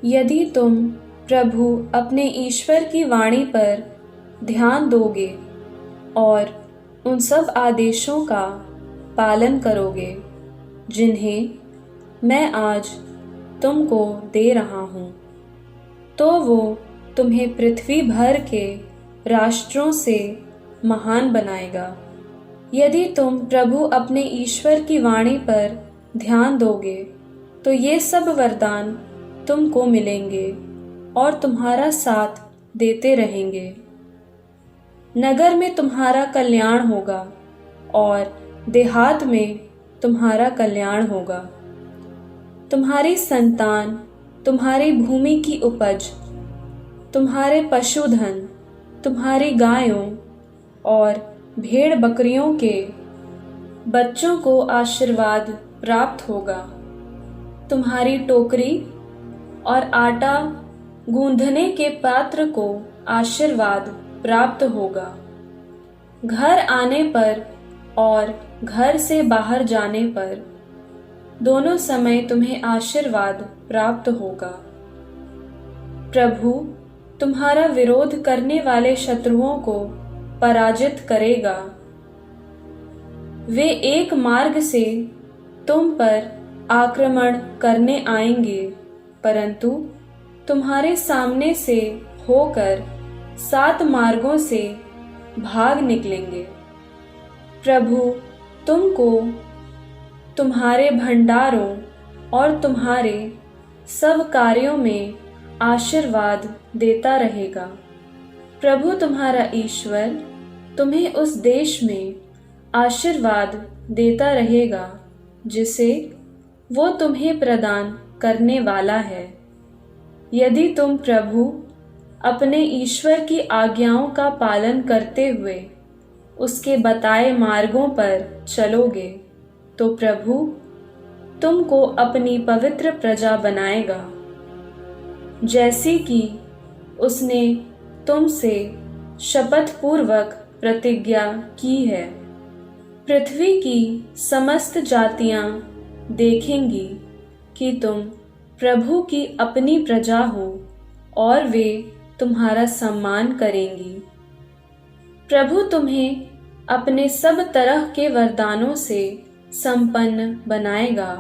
यदि तुम प्रभु अपने ईश्वर की वाणी पर ध्यान दोगे और उन सब आदेशों का पालन करोगे जिन्हें मैं आज तुमको दे रहा हूँ, तो वो तुम्हें पृथ्वी भर के राष्ट्रों से महान बनाएगा। यदि तुम प्रभु अपने ईश्वर की वाणी पर ध्यान दोगे तो ये सब वरदान तुमको मिलेंगे और तुम्हारा साथ देते रहेंगे। नगर में तुम्हारा कल्याण होगा और देहात में तुम्हारा कल्याण होगा। तुम्हारी संतान, तुम्हारी भूमि की उपज, तुम्हारे पशुधन, तुम्हारी गायों और भेड़ बकरियों के बच्चों को आशीर्वाद प्राप्त होगा। तुम्हारी टोकरी और आटा गूंधने के पात्र को आशीर्वाद प्राप्त होगा। घर आने पर और घर से बाहर जाने पर दोनों समय तुम्हें आशीर्वाद प्राप्त होगा। प्रभु तुम्हारा विरोध करने वाले शत्रुओं को पराजित करेगा। वे एक मार्ग से तुम पर आक्रमण करने आएंगे, परंतु तुम्हारे सामने से होकर 7 मार्गों से भाग निकलेंगे। प्रभु तुमको तुम्हारे भंडारों और तुम्हारे सब कार्यों में आशीर्वाद देता रहेगा। प्रभु तुम्हारा ईश्वर तुम्हें उस देश में आशीर्वाद देता रहेगा जिसे वो तुम्हें प्रदान करने वाला है। यदि तुम प्रभु अपने ईश्वर की आज्ञाओं का पालन करते हुए उसके बताए मार्गों पर चलोगे तो प्रभु तुमको अपनी पवित्र प्रजा बनाएगा, जैसी कि उसने तुमसे शपथ पूर्वक प्रतिज्ञा की है। पृथ्वी की समस्त जातियां देखेंगी कि तुम प्रभु की अपनी प्रजा हो और वे तुम्हारा सम्मान करेंगी। प्रभु तुम्हें अपने सब तरह के वरदानों से संपन्न बनाएगा,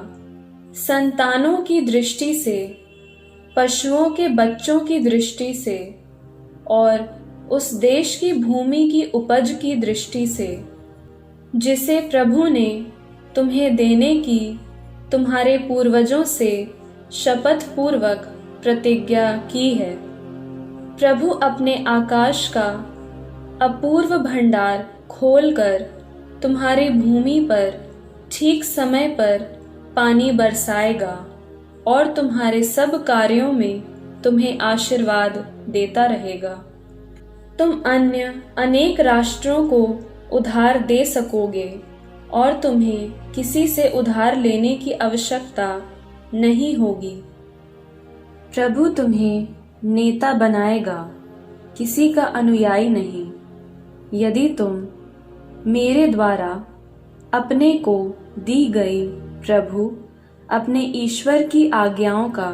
संतानों की दृष्टि से, पशुओं के बच्चों की दृष्टि से और उस देश की भूमि की उपज की दृष्टि से जिसे प्रभु ने तुम्हें देने की तुम्हारे पूर्वजों से शपथ पूर्वक प्रतिज्ञा की है। प्रभु अपने आकाश का अपूर्व भंडार खोलकर तुम्हारी भूमि पर ठीक समय पर पानी बरसाएगा और तुम्हारे सब कार्यों में तुम्हें आशीर्वाद देता रहेगा। तुम अन्य अनेक राष्ट्रों को उधार दे सकोगे और तुम्हें किसी से उधार लेने की आवश्यकता नहीं होगी। प्रभु तुम्हें नेता बनाएगा, किसी का अनुयायी नहीं। यदि तुम मेरे द्वारा अपने को दी गई प्रभु अपने ईश्वर की आज्ञाओं का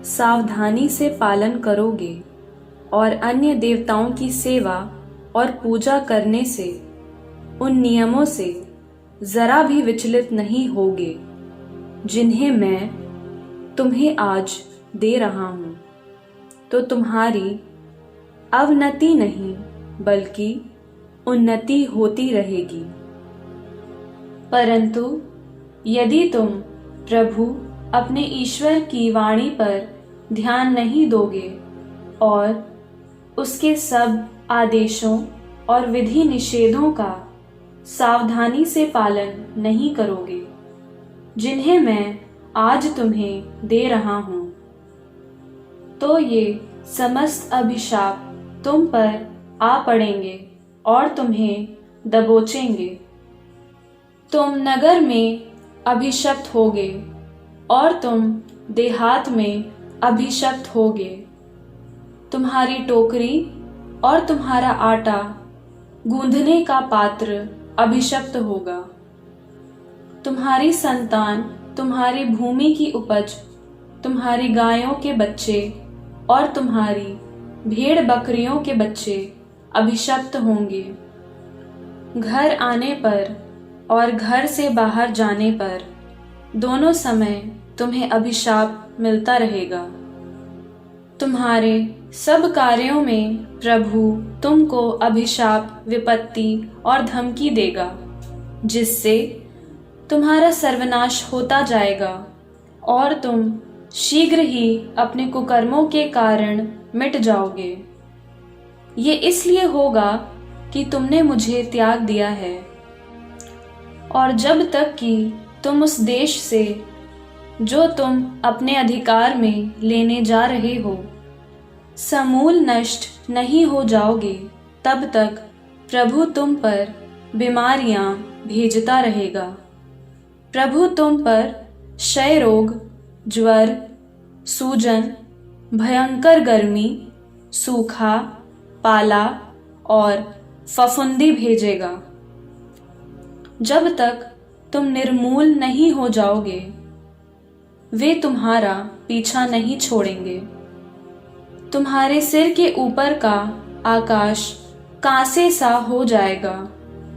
सावधानी से पालन करोगे और अन्य देवताओं की सेवा और पूजा करने से उन नियमों से जरा भी विचलित नहीं होगे जिन्हें मैं तुम्हें आज दे रहा हूँ, तो तुम्हारी अवनति नहीं बल्कि उन्नति होती रहेगी। परंतु यदि तुम प्रभु अपने ईश्वर की वाणी पर ध्यान नहीं दोगे और उसके सब आदेशों और विधि निषेधों का सावधानी से पालन नहीं करोगे जिन्हें मैं आज तुम्हें दे रहा हूँ, तो ये समस्त अभिशाप तुम पर आ पड़ेंगे और तुम्हें दबोचेंगे। तुम नगर में अभिशप्त होगे और तुम देहात में अभिशप्त होगे। तुम्हारी टोकरी और तुम्हारा आटा गूंधने का पात्र अभिशप्त होगा। तुम्हारी संतान, तुम्हारी भूमि की उपज, तुम्हारी गायों के बच्चे और तुम्हारी भेड़ बकरियों के बच्चे अभिशप्त होंगे। घर आने पर और घर से बाहर जाने पर दोनों समय तुम्हें अभिशाप मिलता रहेगा। तुम्हारे सब कार्यों में प्रभु तुमको अभिशाप, विपत्ति और धमकी देगा, जिससे तुम्हारा सर्वनाश होता जाएगा और तुम शीघ्र ही अपने कुकर्मों के कारण मिट जाओगे। ये इसलिए होगा कि तुमने मुझे त्याग दिया है, और जब तक कि तुम उस देश से जो तुम अपने अधिकार में लेने जा रहे हो समूल नष्ट नहीं हो जाओगे, तब तक प्रभु तुम पर बीमारियां भेजता रहेगा। प्रभु तुम पर क्षय रोग, ज्वर, सूजन, भयंकर गर्मी, सूखा, पाला और फफूंदी भेजेगा। जब तक तुम निर्मूल नहीं हो जाओगे, वे तुम्हारा पीछा नहीं छोड़ेंगे। तुम्हारे सिर के ऊपर का आकाश कांसे सा हो जाएगा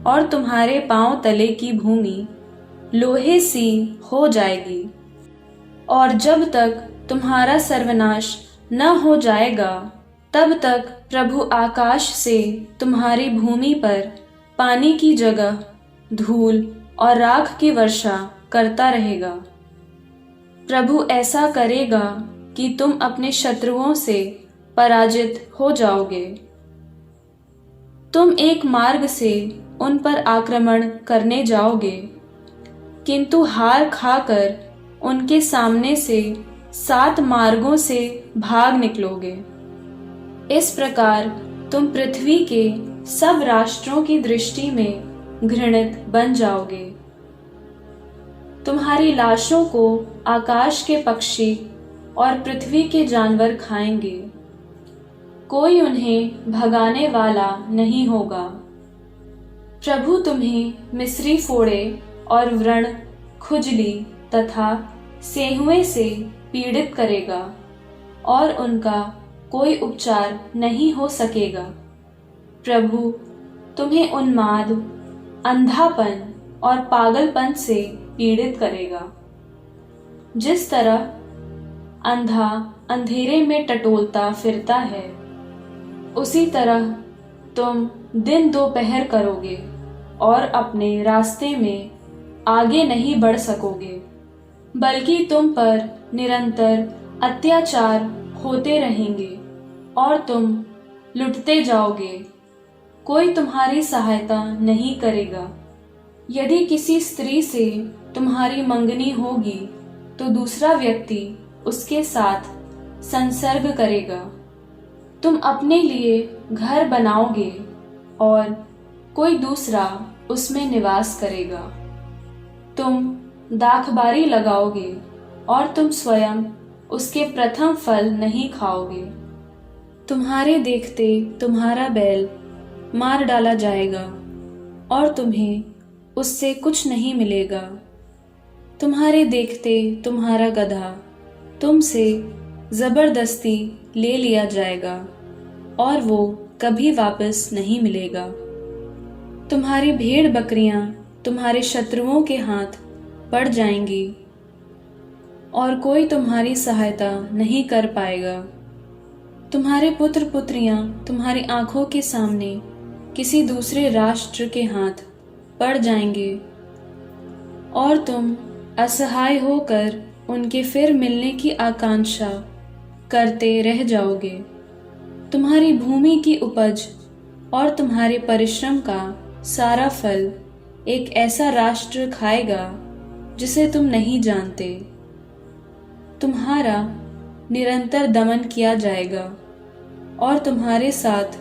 और तुम्हारे पांव तले की भूमि लोहे सी हो जाएगी। और जब तक तुम्हारा सर्वनाश न हो जाएगा, तब तक प्रभु आकाश से तुम्हारी भूमि पर पानी की जगह धूल और राख की वर्षा करता रहेगा। प्रभु ऐसा करेगा कि तुम अपने शत्रुओं से पराजित हो जाओगे। तुम एक मार्ग से उन पर आक्रमण करने जाओगे, किंतु हार खाकर उनके सामने से 7 मार्गों से भाग निकलोगे। इस प्रकार तुम पृथ्वी के सब राष्ट्रों की दृष्टि में घृणित बन जाओगे। तुम्हारी लाशों को आकाश के पक्षी और पृथ्वी के जानवर खाएंगे, कोई उन्हें भगाने वाला नहीं होगा। प्रभु तुम्हें मिस्री फोड़े और व्रण, खुजली तथा सेहुए से पीड़ित करेगा और उनका कोई उपचार नहीं हो सकेगा। प्रभु तुम्हें उन्माद, अंधापन और पागलपन से पीड़ित करेगा। जिस तरह अंधा अंधेरे में टटोलता फिरता है, उसी तरह तुम दिन दोपहर करोगे और अपने रास्ते में आगे नहीं बढ़ सकोगे, बल्कि तुम पर निरंतर अत्याचार होते रहेंगे और तुम लुटते जाओगे। कोई तुम्हारी सहायता नहीं करेगा। यदि किसी स्त्री से तुम्हारी मंगनी होगी, तो दूसरा व्यक्ति उसके साथ संसर्ग करेगा। तुम अपने लिए घर बनाओगे और कोई दूसरा उसमें निवास करेगा। तुम दाखबारी लगाओगे और तुम स्वयं उसके प्रथम फल नहीं खाओगे। तुम्हारे देखते तुम्हारा बैल मार डाला जाएगा और तुम्हें उससे कुछ नहीं मिलेगा। तुम्हारे देखते तुम्हारा गधा तुमसे जबरदस्ती ले लिया जाएगा और वो कभी वापस नहीं मिलेगा। तुम्हारी भेड़ बकरियां तुम्हारे शत्रुओं के हाथ पड़ जाएंगी और कोई तुम्हारी सहायता नहीं कर पाएगा। तुम्हारे पुत्र पुत्रियां तुम्हारी आंखों के सामने किसी दूसरे राष्ट्र के हाथ पड़ जाएंगे और तुम असहाय होकर उनके फिर मिलने की आकांक्षा करते रह जाओगे। तुम्हारी भूमि की उपज और तुम्हारे परिश्रम का सारा फल एक ऐसा राष्ट्र खाएगा जिसे तुम नहीं जानते। तुम्हारा निरंतर दमन किया जाएगा और तुम्हारे साथ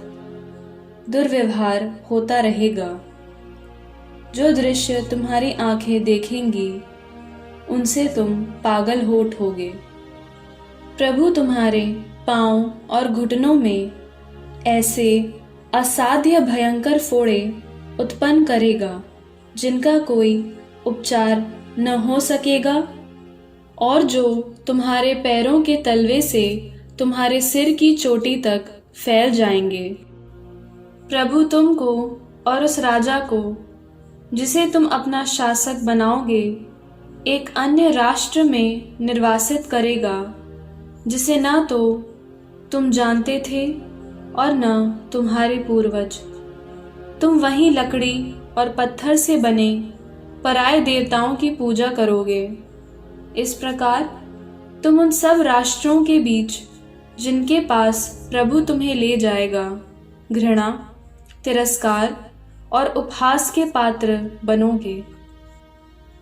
दुर्व्यवहार होता रहेगा। जो दृश्य तुम्हारी आंखें देखेंगी, उनसे तुम पागल हो उठोगे। प्रभु तुम्हारे पांव और घुटनों में ऐसे असाध्य भयंकर फोड़े उत्पन्न करेगा जिनका कोई उपचार न हो सकेगा और जो तुम्हारे पैरों के तलवे से तुम्हारे सिर की चोटी तक फैल जाएंगे। प्रभु तुमको और उस राजा को, जिसे तुम अपना शासक बनाओगे, एक अन्य राष्ट्र में निर्वासित करेगा, जिसे ना तो तुम जानते थे और न तुम्हारे पूर्वज। तुम वहीं लकड़ी और पत्थर से बने पराये देवताओं की पूजा करोगे। इस प्रकार तुम उन सब राष्ट्रों के बीच, जिनके पास प्रभु तुम्हें ले जाएगा, घृणा, तिरस्कार और उपहास के पात्र बनोगे।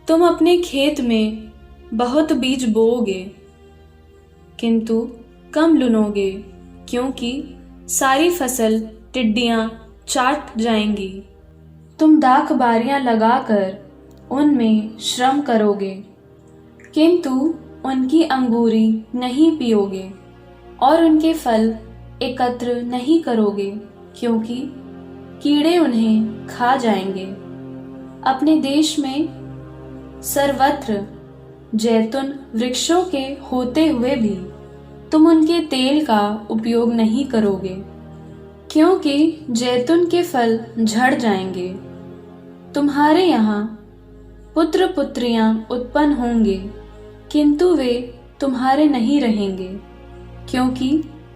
तुम अपने खेत में बहुत बीज बोओगे, किंतु कम लुनोगे, क्योंकि सारी फसल टिड्डियां चाट जाएंगी। तुम दाख बारियां लगाकर उनमें श्रम करोगे, किंतु उनकी अंगूरी नहीं पियोगे और उनके फल एकत्र नहीं करोगे, क्योंकि कीड़े उन्हें खा जाएंगे। अपने देश में सर्वत्र जैतून वृक्षों के होते हुए भी तुम उनके तेल का उपयोग नहीं करोगे, क्योंकि जैतून के फल झड़ जाएंगे। तुम्हारे यहाँ पुत्र पुत्रियां उत्पन्न होंगे, किंतु वे तुम्हारे नहीं रहेंगे, क्योंकि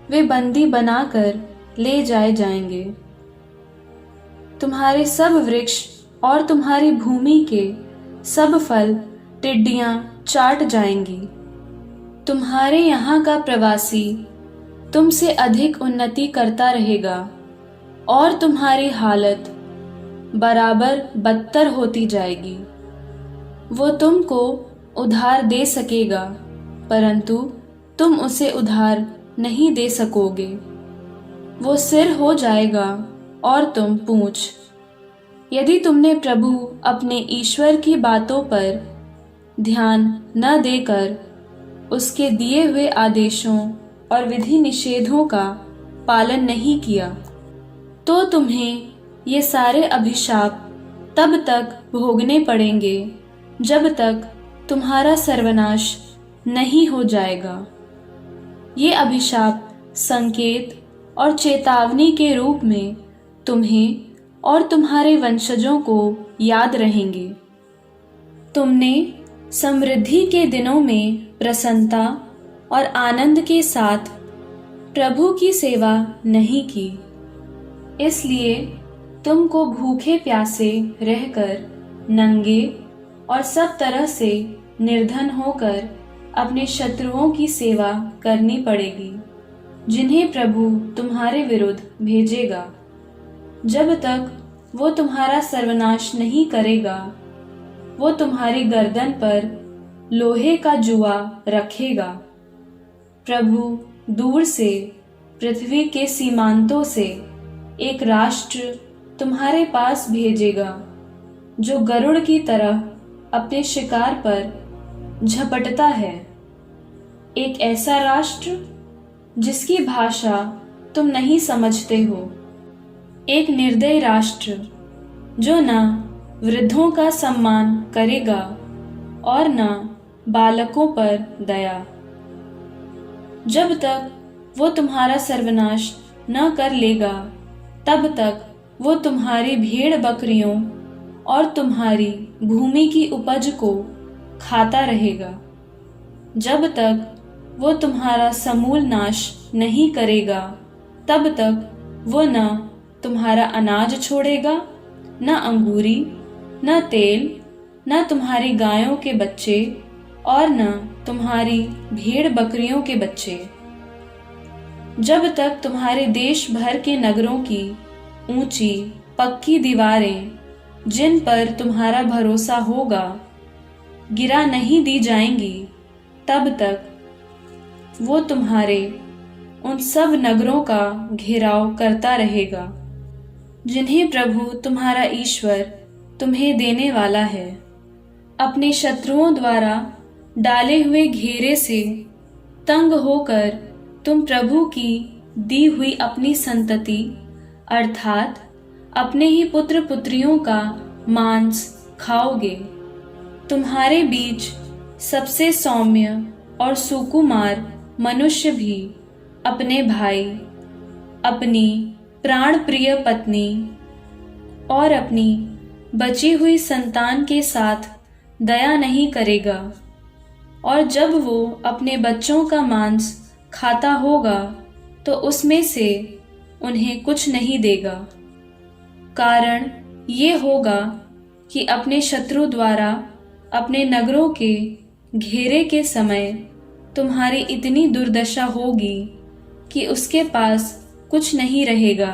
वे बंदी बनाकर ले जाए जाएंगे। तुम्हारे सब वृक्ष और तुम्हारी भूमि के सब फल टिड्डियां चाट जाएंगी। तुम्हारे यहाँ का प्रवासी तुमसे अधिक उन्नति करता रहेगा और तुम्हारी हालत बराबर बदतर होती जाएगी। वो तुमको उधार दे सकेगा, परंतु तुम उसे उधार नहीं दे सकोगे। वो सिर हो जाएगा और तुम पूंछ। यदि तुमने प्रभु अपने ईश्वर की बातों पर ध्यान न देकर उसके दिए हुए आदेशों और विधि निषेधों का पालन नहीं किया, तो तुम्हें ये सारे अभिशाप तब तक भोगने पड़ेंगे जब तक तुम्हारा सर्वनाश नहीं हो जाएगा। ये अभिशाप संकेत और चेतावनी के रूप में तुम्हें और तुम्हारे वंशजों को याद रहेंगे। तुमने समृद्धि के दिनों में प्रसन्नता और आनंद के साथ प्रभु की सेवा नहीं की, इसलिए तुमको भूखे प्यासे रहकर, नंगे और सब तरह से निर्धन होकर अपने शत्रुओं की सेवा करनी पड़ेगी, जिन्हें प्रभु तुम्हारे विरुद्ध भेजेगा। जब तक वो तुम्हारा सर्वनाश नहीं करेगा, वो तुम्हारी गर्दन पर लोहे का जुआ रखेगा। प्रभु दूर से, पृथ्वी के सीमांतों से एक राष्ट्र तुम्हारे पास भेजेगा, जो गरुड़ की तरह अपने शिकार पर झपटता है। एक ऐसा राष्ट्र जिसकी भाषा तुम नहीं समझते हो। एक निर्दयी राष्ट्र जो न वृद्धों का सम्मान करेगा और न बालकों पर दया। जब तक वो तुम्हारा सर्वनाश न कर लेगा, तब तक वो तुम्हारी भेड़ बकरियों और तुम्हारी भूमि की उपज को खाता रहेगा। जब तक वो तुम्हारा समूल नाश नहीं करेगा, तब तक वो न तुम्हारा अनाज छोड़ेगा, न अंगूरी, न तेल, न तुम्हारी गायों के बच्चे और न तुम्हारी भेड़ बकरियों के बच्चे। जब तक तुम्हारे देश भर के नगरों की ऊंची पक्की दीवारें, जिन पर तुम्हारा भरोसा होगा, गिरा नहीं दी जाएंगी, तब तक वो तुम्हारे उन सब नगरों का घेराव करता रहेगा, जिन्हें प्रभु तुम्हारा ईश्वर तुम्हें देने वाला है। अपने शत्रुओं द्वारा डाले हुए घेरे से तंग होकर तुम प्रभु की दी हुई अपनी संतति अर्थात अपने ही पुत्र पुत्रियों का मांस खाओगे। तुम्हारे बीच सबसे सौम्य और सुकुमार मनुष्य भी अपने भाई, अपनी प्राण प्रिय पत्नी और अपनी बची हुई संतान के साथ दया नहीं करेगा, और जब वो अपने बच्चों का मांस खाता होगा तो उसमें से उन्हें कुछ नहीं देगा। कारण ये होगा कि अपने शत्रु द्वारा अपने नगरों के घेरे के समय तुम्हारी इतनी दुर्दशा होगी कि उसके पास कुछ नहीं रहेगा।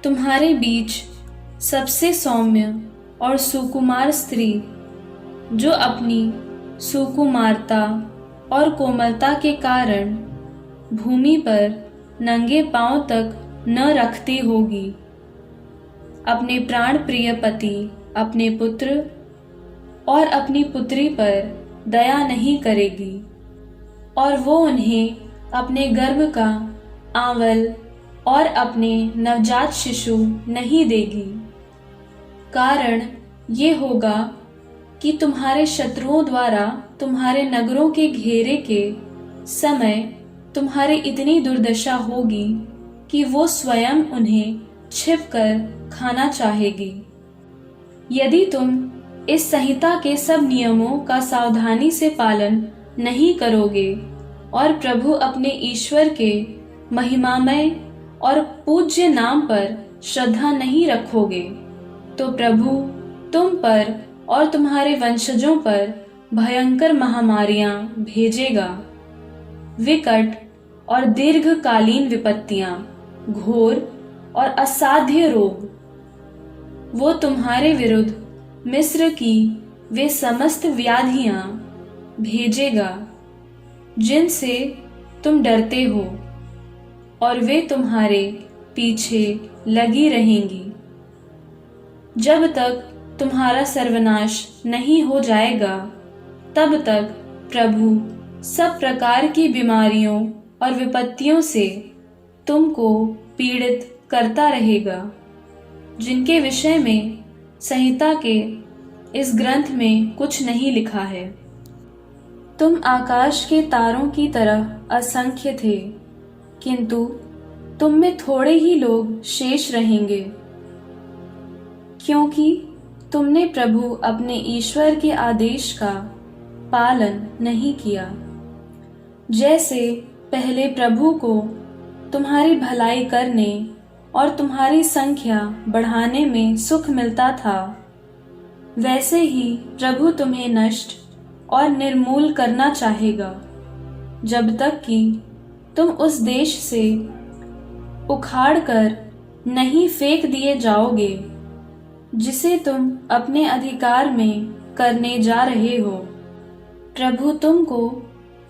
तुम्हारे बीच सबसे सौम्य और सुकुमार स्त्री, जो अपनी सुकुमारता और कोमलता के कारण भूमि पर नंगे पांव तक न रखती होगी, अपने प्राण प्रिय पति, अपने पुत्र और अपनी पुत्री पर दया नहीं करेगी, और वो उन्हें अपने गर्भ का आंवल और अपने नवजात शिशु नहीं देगी। कारण ये होगा कि तुम्हारे शत्रुओं द्वारा तुम्हारे नगरों के घेरे के समय तुम्हारी इतनी दुर्दशा होगी कि वो स्वयं उन्हें छिपकर खाना चाहेगी। यदि तुम इस संहिता के सब नियमों का सावधानी से पालन नहीं करोगे और प्रभु अपने ईश्वर के महिमामय और पूज्य नाम पर श्रद्धा नहीं रखोगे, तो प्रभु तुम पर और तुम्हारे वंशजों पर भयंकर महामारियां भेजेगा, विकट और दीर्घकालीन विपत्तियां, घोर और असाध्य रोग। वो तुम्हारे विरुद्ध मिस्र की वे समस्त व्याधियां भेजेगा जिनसे तुम डरते हो, और वे तुम्हारे पीछे लगी रहेंगी जब तक तुम्हारा सर्वनाश नहीं हो जाएगा। तब तक प्रभु सब प्रकार की बीमारियों और विपत्तियों से तुमको पीड़ित करता रहेगा, जिनके विषय में संहिता के इस ग्रंथ में कुछ नहीं लिखा है। तुम आकाश के तारों की तरह असंख्य थे, किंतु तुम में थोड़े ही लोग शेष रहेंगे, क्योंकि तुमने प्रभु अपने ईश्वर के आदेश का पालन नहीं किया। जैसे पहले प्रभु को तुम्हारी भलाई करने और तुम्हारी संख्या बढ़ाने में सुख मिलता था, वैसे ही प्रभु तुम्हें नष्ट और निर्मूल करना चाहेगा, जब तक कि तुम उस देश से उखाड़कर नहीं फेंक दिए जाओगे जिसे तुम अपने अधिकार में करने जा रहे हो। प्रभु तुमको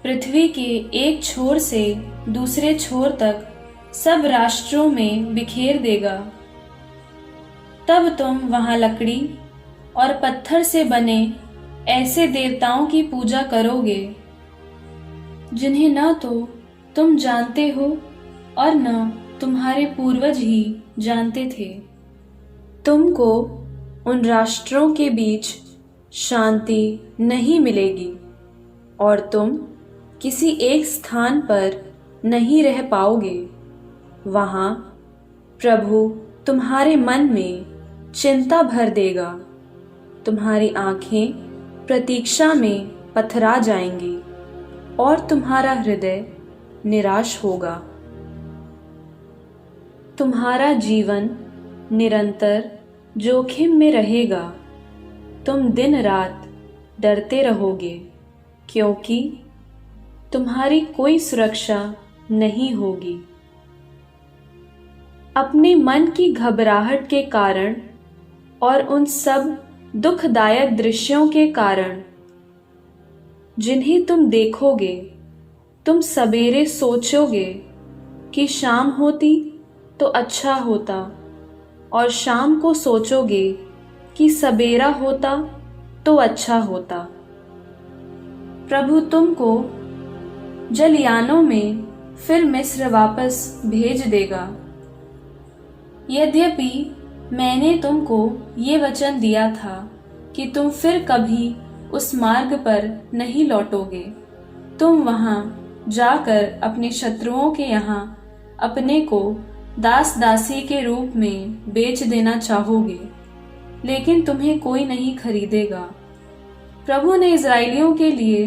पृथ्वी के एक छोर से दूसरे छोर तक सब राष्ट्रों में बिखेर देगा। तब तुम वहां लकड़ी और पत्थर से बने ऐसे देवताओं की पूजा करोगे जिन्हें न तो तुम जानते हो और न तुम्हारे पूर्वज ही जानते थे। तुमको उन राष्ट्रों के बीच शांति नहीं मिलेगी और तुम किसी एक स्थान पर नहीं रह पाओगे। वहाँ प्रभु तुम्हारे मन में चिंता भर देगा, तुम्हारी आंखें प्रतीक्षा में पथरा जाएंगी और तुम्हारा हृदय निराश होगा। तुम्हारा जीवन निरंतर जोखिम में रहेगा। तुम दिन रात डरते रहोगे, क्योंकि तुम्हारी कोई सुरक्षा नहीं होगी। अपने मन की घबराहट के कारण और उन सब दुखदायक दृश्यों के कारण जिन्हें तुम देखोगे, तुम सवेरे सोचोगे कि शाम होती तो अच्छा होता, और शाम को सोचोगे कि सवेरा होता तो अच्छा होता। प्रभु तुमको जलयानों में फिर मिस्र वापस भेज देगा। यद्यपि मैंने तुमको ये वचन दिया था कि तुम फिर कभी उस मार्ग पर नहीं लौटोगे। तुम वहां जाकर अपने शत्रुओं के यहाँ अपने को दास दासी के रूप में बेच देना चाहोगे, लेकिन तुम्हें कोई नहीं खरीदेगा। प्रभु ने इज़राइलियों के लिए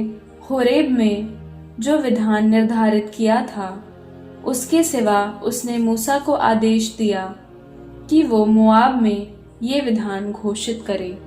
होरेब में जो विधान निर्धारित किया था, उसके सिवा उसने मूसा को आदेश दिया कि वो मोआब में ये विधान घोषित करे।